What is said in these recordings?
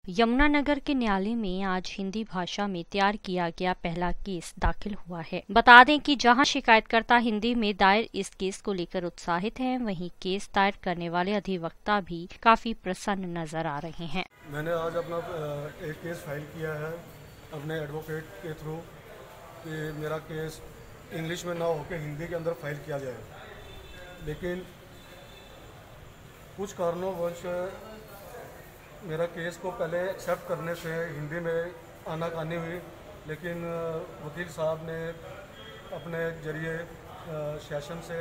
यमुनानगर के न्यायालय में आज हिंदी भाषा में तैयार किया गया पहला केस दाखिल हुआ है। बता दें कि जहां शिकायतकर्ता हिंदी में दायर इस केस को लेकर उत्साहित हैं, वहीं केस दायर करने वाले अधिवक्ता भी काफी प्रसन्न नजर आ रहे हैं। मैंने आज अपना एक केस फाइल किया है अपने एडवोकेट के थ्रू कि मेरा केस इंग्लिश में ना होकर हिंदी के अंदर फाइल किया जाए, लेकिन कुछ कारणोंवश मेरा केस को पहले एक्सेप्ट करने से हिंदी में आनाकानी हुई, लेकिन वकील साहब ने अपने जरिए सेशन से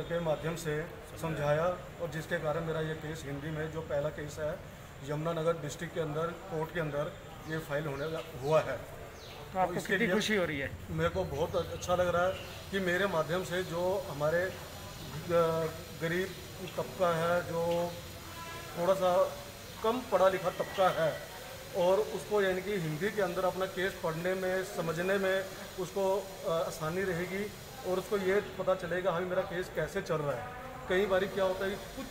के माध्यम से समझाया और जिसके कारण मेरा ये केस हिंदी में जो पहला केस है यमुनानगर डिस्ट्रिक्ट के अंदर कोर्ट के अंदर ये फाइल होने हुआ है। तो आपको कितनी खुशी हो रही है? मेरे को बहुत अच्छा लग रहा है कि मेरे माध्यम से जो हमारे गरीब तबका है, जो थोड़ा सा कम पढ़ा लिखा तबका है, और उसको यानी कि हिंदी के अंदर अपना केस पढ़ने में समझने में उसको आसानी रहेगी और उसको ये पता चलेगा हाँ मेरा केस कैसे चल रहा है। कई बार क्या होता है कि कुछ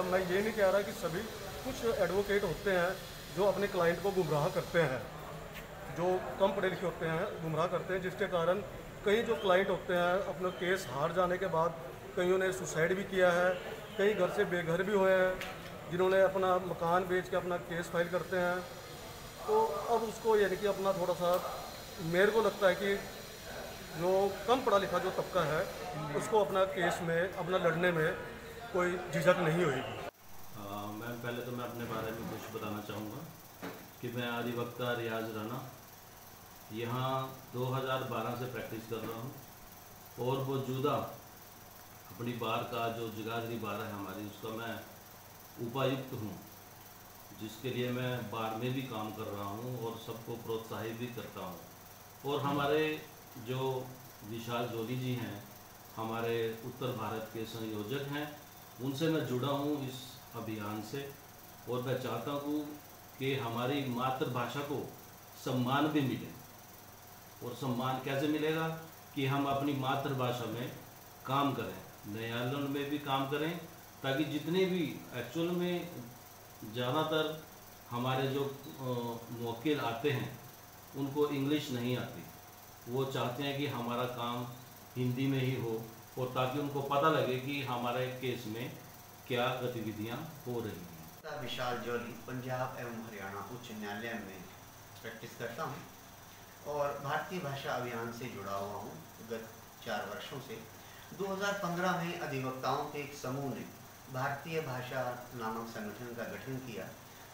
मैं ये नहीं कह रहा कि सभी, कुछ एडवोकेट होते हैं जो अपने क्लाइंट को गुमराह करते हैं, जो कम पढ़े लिखे होते हैं गुमराह करते हैं, जिसके कारण कई जो क्लाइंट होते हैं अपना केस हार जाने के बाद कईयों ने सुसाइड भी किया है, कई घर से बेघर भी हुए हैं, जिन्होंने अपना मकान बेच के अपना केस फाइल करते हैं। तो अब उसको यानी कि अपना थोड़ा सा मेरे को लगता है कि जो कम पढ़ा लिखा जो तबका है उसको अपना केस में अपना लड़ने में कोई झिझक नहीं होगी। मैम पहले तो मैं अपने बारे में कुछ बताना चाहूँगा कि मैं अधिवक्ता रियाज राना यहाँ 2012 से प्रैक्टिस कर रहा हूँ और मौजूदा अपनी बार का जो जगाधरी बार है हमारी, उसका मैं उपायुक्त हूँ, जिसके लिए मैं बार में भी काम कर रहा हूँ और सबको प्रोत्साहित भी करता हूँ। और हमारे जो विशाल जोली जी हैं, हमारे उत्तर भारत के संयोजक हैं, उनसे मैं जुड़ा हूँ इस अभियान से और मैं चाहता हूँ कि हमारी मातृभाषा को सम्मान भी मिले। और सम्मान कैसे मिलेगा कि हम अपनी मातृभाषा में काम करें, न्यायालयों में भी काम करें, ताकि जितने भी एक्चुअल में ज़्यादातर हमारे जो वकील आते हैं उनको इंग्लिश नहीं आती, वो चाहते हैं कि हमारा काम हिंदी में ही हो और ताकि उनको पता लगे कि हमारे केस में क्या गतिविधियां हो रही हैं। विशाल जोली पंजाब एवं हरियाणा उच्च न्यायालय में प्रैक्टिस करता हूं और भारतीय भाषा अभियान से जुड़ा हुआ हूं गत 4 वर्षों से। 2015 में अधिवक्ताओं के एक समूह ने भारतीय भाषा नामक संगठन का गठन किया,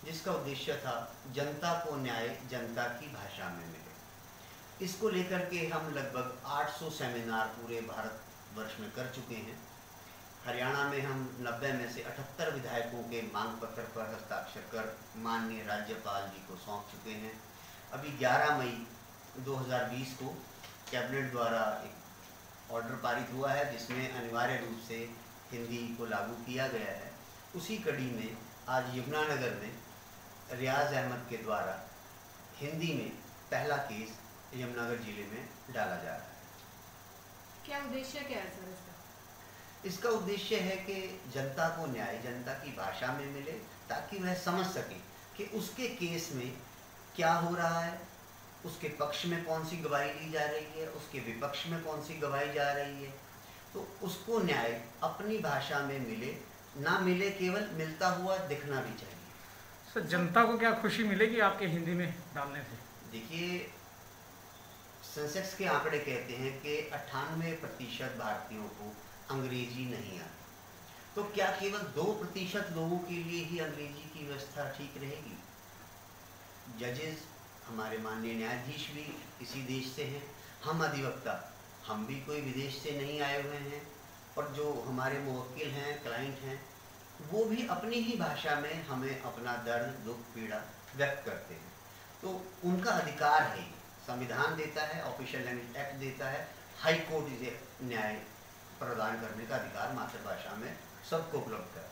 जिसका उद्देश्य था जनता को न्याय जनता की भाषा में मिले। इसको लेकर के हम लगभग 800 सेमिनार पूरे भारतवर्ष में कर चुके हैं। हरियाणा में हम 90 में से 78 विधायकों के मांग पत्र पर हस्ताक्षर कर माननीय राज्यपाल जी को सौंप चुके हैं। अभी 11 मई 2020 को कैबिनेट द्वारा एक ऑर्डर पारित हुआ है, जिसमें अनिवार्य रूप से हिंदी को लागू किया गया है। उसी कड़ी में आज यमुनानगर में रियाज अहमद के द्वारा हिंदी में पहला केस यमुनानगर जिले में डाला जा रहा है। क्या उद्देश्य क्या है सर इसका? इसका उद्देश्य है कि जनता को न्याय जनता की भाषा में मिले, ताकि वह समझ सके कि उसके केस में क्या हो रहा है, उसके पक्ष में कौन सी गवाही ली जा रही है, उसके विपक्ष में कौन सी गवाही जा रही है, तो उसको न्याय अपनी भाषा में मिले, ना मिले केवल मिलता हुआ दिखना भी चाहिए। सर जनता को क्या खुशी मिलेगी आपके हिंदी में डालने से? देखिए, सेंसेक्स के आंकड़े कहते हैं कि 98% भारतीयों को अंग्रेजी नहीं आती, तो क्या केवल 2% लोगों के लिए ही अंग्रेजी की व्यवस्था ठीक रहेगी? जजेस, हमारे माननीय न्यायाधीश भी इसी देश से हैं, हम अधिवक्ता, हम भी कोई विदेश से नहीं आए हुए हैं, और जो हमारे मुवक्किल हैं, क्लाइंट हैं, वो भी अपनी ही भाषा में हमें अपना दर्द दुख पीड़ा व्यक्त करते हैं। तो उनका अधिकार है, संविधान देता है, ऑफिशियल लैंग्वेज एक्ट देता है, हाई कोर्ट इसे न्याय प्रदान करने का अधिकार मातृभाषा में सबको उपलब्ध है।